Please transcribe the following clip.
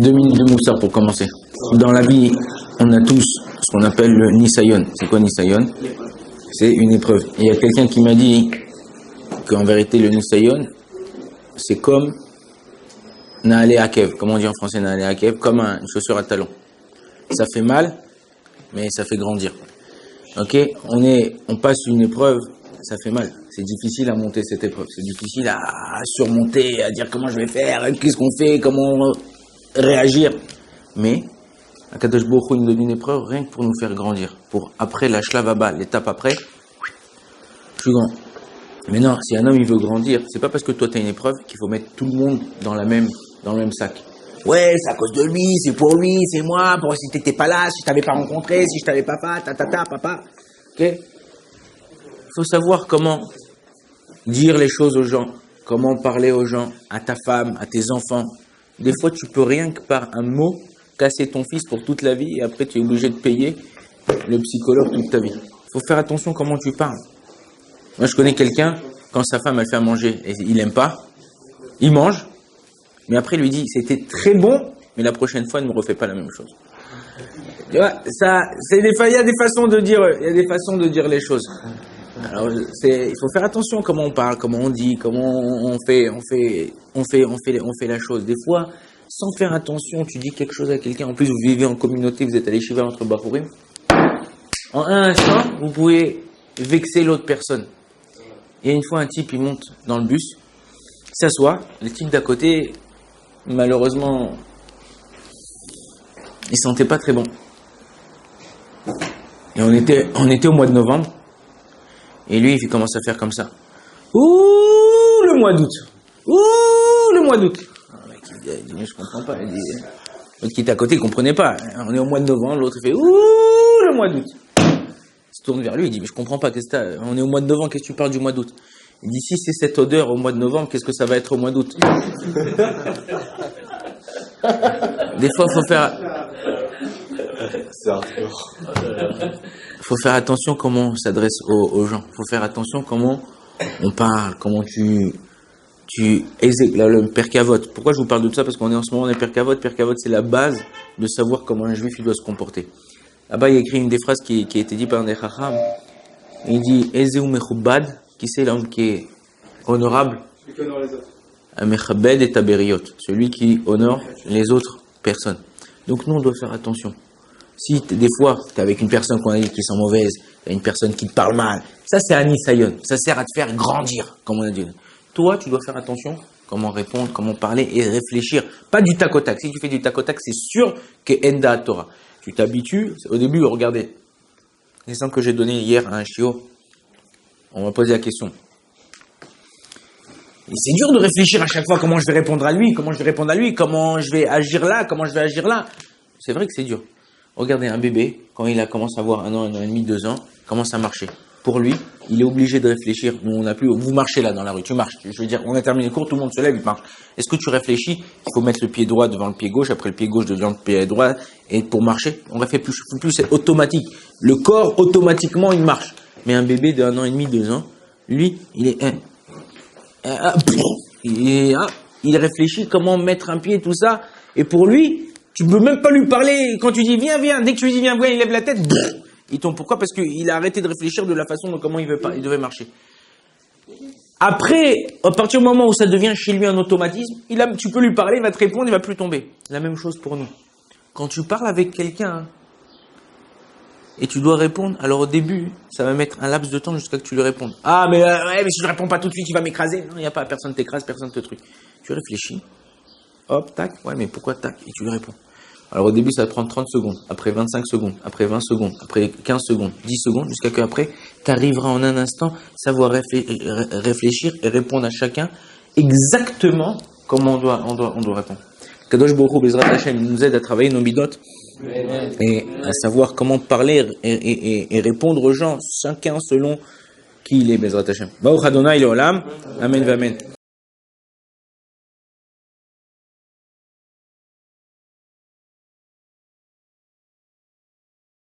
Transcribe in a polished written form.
2 minutes de moussard pour commencer. Dans la vie, on a tous ce qu'on appelle le Nisayon. C'est quoi Nisayon? C'est une épreuve. Et il y a quelqu'un qui m'a dit qu'en vérité, le Nisayon, c'est comme Naale Akev. Comment on dit en français Naale Akev? Comme une chaussure à talons. Ça fait mal, mais ça fait grandir. Ok? On passe une épreuve, ça fait mal. C'est difficile à monter cette épreuve. C'est difficile à surmonter, à dire comment je vais faire, qu'est-ce qu'on fait, comment réagir. Mais, Akadosh Baruch Hu nous donne une épreuve rien que pour nous faire grandir. Pour après la shlavaba, l'étape après, je suis grand. Mais non, si un homme il veut grandir, c'est pas parce que toi tu as une épreuve qu'il faut mettre tout le monde dans le même sac. Ouais, c'est à cause de lui, c'est pour lui, c'est moi, pour si t'étais pas là, si je t'avais pas rencontré, si je t'avais pas fait, papa. Ok? Il faut savoir comment dire les choses aux gens, comment parler aux gens, à ta femme, à tes enfants. Des fois, tu peux rien que par un mot casser ton fils pour toute la vie et après tu es obligé de payer le psychologue toute ta vie. Il faut faire attention comment tu parles. Moi, je connais quelqu'un, quand sa femme elle fait à manger et il aime pas, il mange, mais après il lui dit c'était très bon, mais la prochaine fois ne me refais pas la même chose. Tu vois, ça, il y a des façons de dire les choses. Alors, il faut faire attention comment on parle, comment on dit, comment on fait la chose. Des fois, sans faire attention, tu dis quelque chose à quelqu'un. En plus, vous vivez en communauté, vous êtes allé shiva entre Bachurim. En un instant, vous pouvez vexer l'autre personne. Et une fois, un type, il monte dans le bus, s'assoit. Le type d'à côté, malheureusement, il sentait pas très bon. Et on était au mois de novembre. Et lui, il commence à faire comme ça. Ouh, le mois d'août. Ouh, le mois d'août. Le mec, il dit, mais je comprends pas. Il dit, l'autre qui était à côté, il comprenait pas. On est au mois de novembre, l'autre, il fait, ouh, le mois d'août. Il se tourne vers lui, il dit, mais je comprends pas, qu'est-ce que t'as? On est au mois de novembre, qu'est-ce que tu parles du mois d'août? Il dit, si c'est cette odeur au mois de novembre, qu'est-ce que ça va être au mois d'août? Des fois, faut faire attention comment on s'adresse aux gens. Faut faire attention comment on parle, comment le Perkavot. Pourquoi je vous parle de tout ça? Parce qu'on est en ce moment dans le Perkavot. Perkavot, c'est la base de savoir comment un juif il doit se comporter. Là-bas, il y a écrit une des phrases qui a été dite par un des Chacham. Il dit, Ezeu Mechubad, qui c'est l'homme qui est honorable? Celui qui honore les autres. Mechabed et Taberiot, celui qui honore les autres personnes. Donc nous, on doit faire attention. Si des fois, tu es avec une personne qu'on a dit qui sent mauvaise, une personne qui te parle mal, ça c'est un nisayon, ça sert à te faire grandir, comme on a dit. Toi, tu dois faire attention, comment répondre, comment parler et réfléchir. Pas du tac au tac. Si tu fais du tac au tac, c'est sûr que Enda Torah. Tu t'habitues, au début, regardez, l'exemple que j'ai donné hier à un chiot, on m'a posé la question. Et c'est dur de réfléchir à chaque fois comment je vais répondre à lui, comment je vais agir là, C'est vrai que c'est dur. Regardez un bébé, quand il commence à avoir 1 an, 1 an et demi, 2 ans, commence à marcher. Pour lui, il est obligé de réfléchir. Nous, on n'a plus, vous marchez là dans la rue, tu marches. Je veux dire, on a terminé le cours, tout le monde se lève, il marche. Est-ce que tu réfléchis? Il faut mettre le pied droit devant le pied gauche, après le pied gauche devant le pied droit, et pour marcher, on ne réfléchit plus, c'est automatique. Le corps, automatiquement, il marche. Mais un bébé de 1 an et demi, 2 ans, lui, il réfléchit comment mettre un pied, tout ça, et pour lui, tu peux même pas lui parler. Quand tu dis viens, dès que tu lui dis viens, il lève la tête, il tombe. Pourquoi? Parce qu'il a arrêté de réfléchir de la façon dont comment il devait marcher. Après, à partir du moment où ça devient chez lui un automatisme, tu peux lui parler, il va te répondre, il va plus tomber. La même chose pour nous. Quand tu parles avec quelqu'un et tu dois répondre, alors au début, ça va mettre un laps de temps jusqu'à que tu lui répondes. Ah, mais si je réponds pas tout de suite, il va m'écraser. Non, il n'y a pas, personne t'écrase, personne te truc. Tu réfléchis. Hop, tac, ouais, mais pourquoi tac? Et tu lui réponds. Alors au début, ça va prendre 30 secondes, après 25 secondes, après 20 secondes, après 15 secondes, 10 secondes, jusqu'à qu'après, tu arriveras en un instant savoir réfléchir et répondre à chacun exactement comment on doit répondre. Kadosh Baruch Hu Bezrat Hashem nous aide à travailler nos midotes et à savoir comment parler et répondre aux gens, chacun selon qui il est, Bezrat Hashem. Baruch Adonai Leolam, Amen v'Amen.